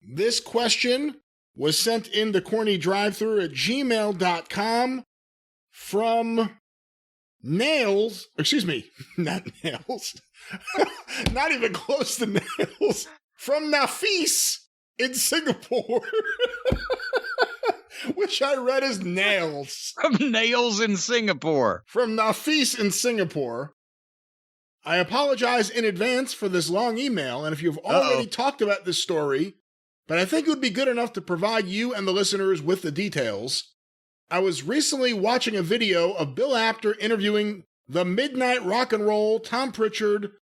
This question was sent in to cornydrivethrough@gmail.com from Nails. Excuse me, not Nails. Not even close to Nails. From Nafis in Singapore. Which I read as Nails. From Nails in Singapore. From Nafis in Singapore. I apologize in advance for this long email, and if you've already talked about this story, but I think it would be good enough to provide you and the listeners with the details. I was recently watching a video of Bill Apter interviewing the Midnight Rock and Roll Tom Pritchard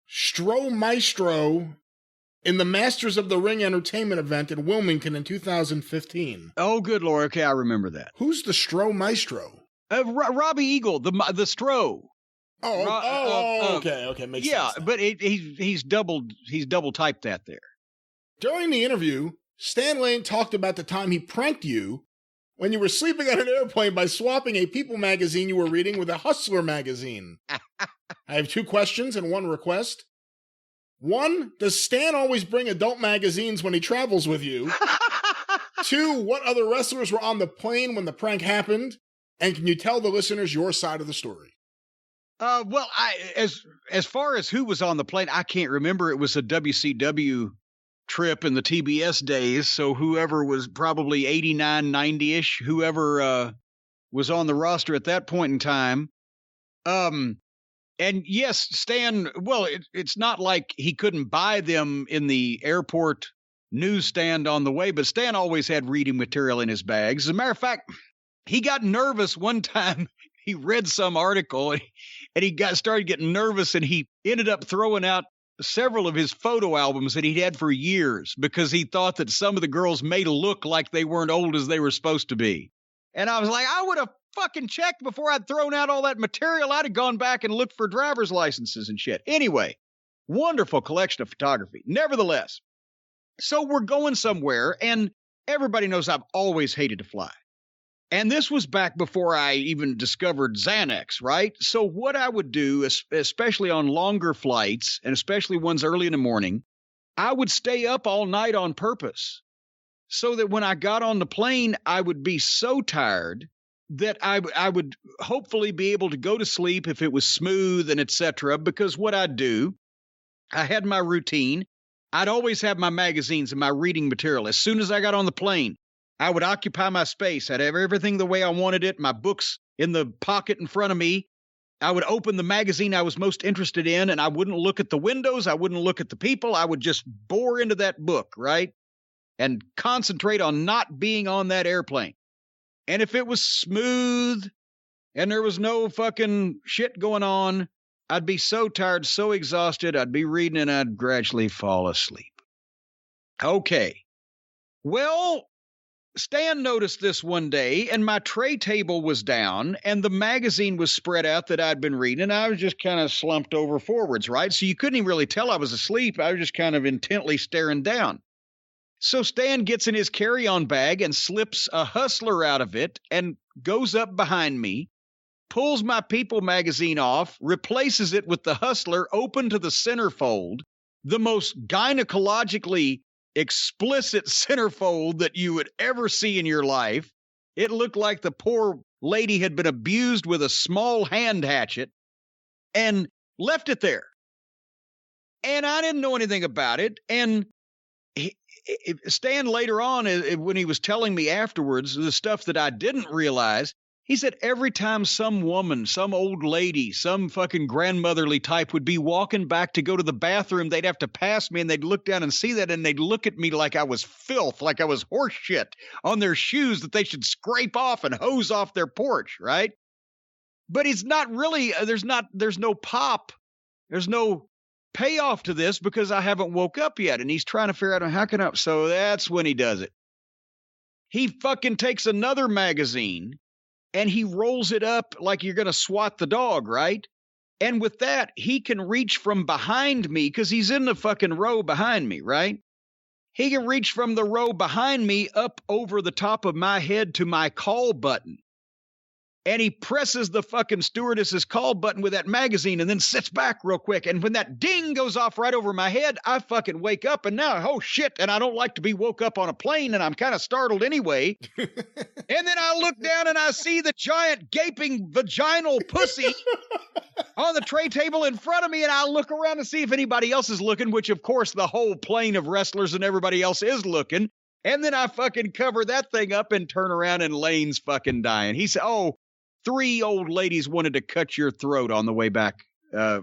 Stro Maestro in the Masters of the Ring Entertainment event in Wilmington in 2015. Oh, good Lord. Okay, I remember that. Who's the Stro Maestro? Robbie Eagle, the Stro. Okay, makes sense. Yeah, but he's double typed that there. During the interview, Stan Lane talked about the time he pranked you when you were sleeping on an airplane by swapping a People magazine you were reading with a Hustler magazine. I have 2 questions and 1 request. 1, does Stan always bring adult magazines when he travels with you? 2, what other wrestlers were on the plane when the prank happened? And can you tell the listeners your side of the story? Well, as far as who was on the plane, I can't remember. It was a WCW trip in the TBS days, so whoever was probably 89, 90-ish, whoever was on the roster at that point in time. And yes, Stan, well, it's not like he couldn't buy them in the airport newsstand on the way, but Stan always had reading material in his bags. As a matter of fact, he got nervous one time. He read some article and he started getting nervous, and he ended up throwing out several of his photo albums that he'd had for years because he thought that some of the girls made look like they weren't old as they were supposed to be. And I was like, I would have fucking checked before I'd thrown out all that material. I'd have gone back and looked for driver's licenses and shit. Anyway, wonderful collection of photography. Nevertheless, so we're going somewhere, and everybody knows I've always hated to fly. And this was back before I even discovered Xanax, right? So what I would do, especially on longer flights, and especially ones early in the morning, I would stay up all night on purpose so that when I got on the plane, I would be so tired that I would hopefully be able to go to sleep if it was smooth and etc. Because what I'd do, I had my routine. I'd always have my magazines and my reading material. As soon as I got on the plane, I would occupy my space. I'd have everything the way I wanted it, my books in the pocket in front of me. I would open the magazine I was most interested in, and I wouldn't look at the windows. I wouldn't look at the people. I would just bore into that book, right? And concentrate on not being on that airplane. And if it was smooth and there was no fucking shit going on, I'd be so tired, so exhausted, I'd be reading and I'd gradually fall asleep. Okay. Well, Stan noticed this one day, and my tray table was down, and the magazine was spread out that I'd been reading, and I was just kind of slumped over forwards, right? So you couldn't even really tell I was asleep. I was just kind of intently staring down. So Stan gets in his carry-on bag and slips a Hustler out of it and goes up behind me, pulls my People magazine off, replaces it with the Hustler open to the centerfold, the most gynecologically explicit centerfold that you would ever see in your life. It looked like the poor lady had been abused with a small hand hatchet, and left it there. And I didn't know anything about it. And Stan later on, when he was telling me afterwards the stuff that I didn't realize, he said every time some woman, some old lady, some fucking grandmotherly type would be walking back to go to the bathroom, they'd have to pass me, and they'd look down and see that, and they'd look at me like I was filth, like I was horse shit on their shoes that they should scrape off and hose off their porch, right? But it's not really, there's no pop, there's no payoff to this because I haven't woke up yet, and he's trying to figure out how can I, so that's when he does it. He fucking takes another magazine and he rolls it up like you're going to swat the dog, right? And with that, he can reach from behind me because he's in the fucking row behind me, right? He can reach from the row behind me up over the top of my head to my call button. And he presses the fucking stewardess's call button with that magazine and then sits back real quick. And when that ding goes off right over my head, I fucking wake up and now, oh shit. And I don't like to be woke up on a plane and I'm kind of startled anyway. And then I look down and I see the giant gaping vaginal pussy on the tray table in front of me. And I look around to see if anybody else is looking, which of course the whole plane of wrestlers and everybody else is looking. And then I fucking cover that thing up and turn around and Lane's fucking dying. He said, oh, 3 old ladies wanted to cut your throat on the way back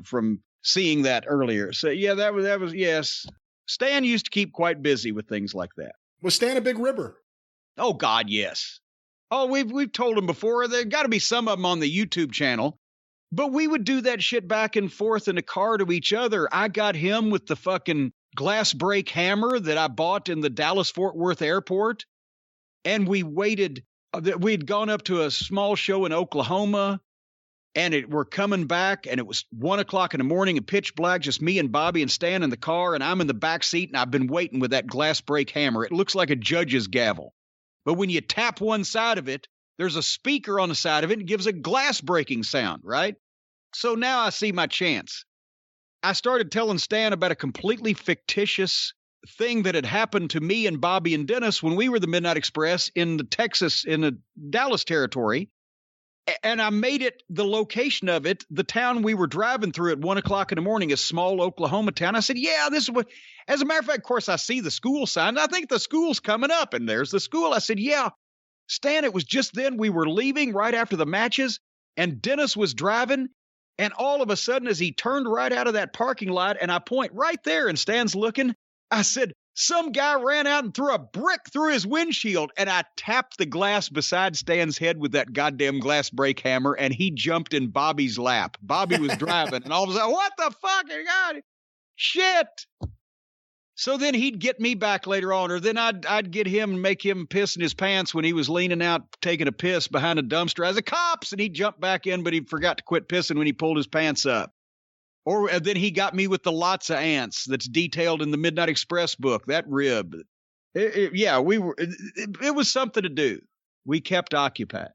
from seeing that earlier. So yeah, that was yes. Stan used to keep quite busy with things like that. Was Stan a big ribber? Oh God, yes. Oh, we've told him before. There got to be some of them on the YouTube channel. But we would do that shit back and forth in the car to each other. I got him with the fucking glass break hammer that I bought in the Dallas-Fort Worth airport. And we waited. We'd gone up to a small show in Oklahoma, and we're coming back, and it was 1 o'clock in the morning and pitch black, just me and Bobby and Stan in the car, and I'm in the back seat, and I've been waiting with that glass break hammer. It looks like a judge's gavel. But when you tap one side of it, there's a speaker on the side of it, and it gives a glass breaking sound, right? So now I see my chance. I started telling Stan about a completely fictitious thing that had happened to me and Bobby and Dennis when we were the Midnight Express in the Dallas territory. And I made it the location of it, the town we were driving through at 1 o'clock in the morning, a small Oklahoma town. I said, yeah, this is what, as a matter of fact, of course, I see the school sign. I think the school's coming up and there's the school. I said, yeah, Stan, it was just then we were leaving right after the matches and Dennis was driving. And all of a sudden, as he turned right out of that parking lot and I point right there and Stan's looking, I said, some guy ran out and threw a brick through his windshield, and I tapped the glass beside Stan's head with that goddamn glass break hammer, and he jumped in Bobby's lap. Bobby was driving, and all of a sudden, what the fuck? God, shit. So then he'd get me back later on, or then I'd get him and make him piss in his pants when he was leaning out taking a piss behind a dumpster as a cops, and he'd jump back in, but he forgot to quit pissing when he pulled his pants up. Or then he got me with the lots of ants that's detailed in the Midnight Express book, that rib. It was something to do. We kept occupied.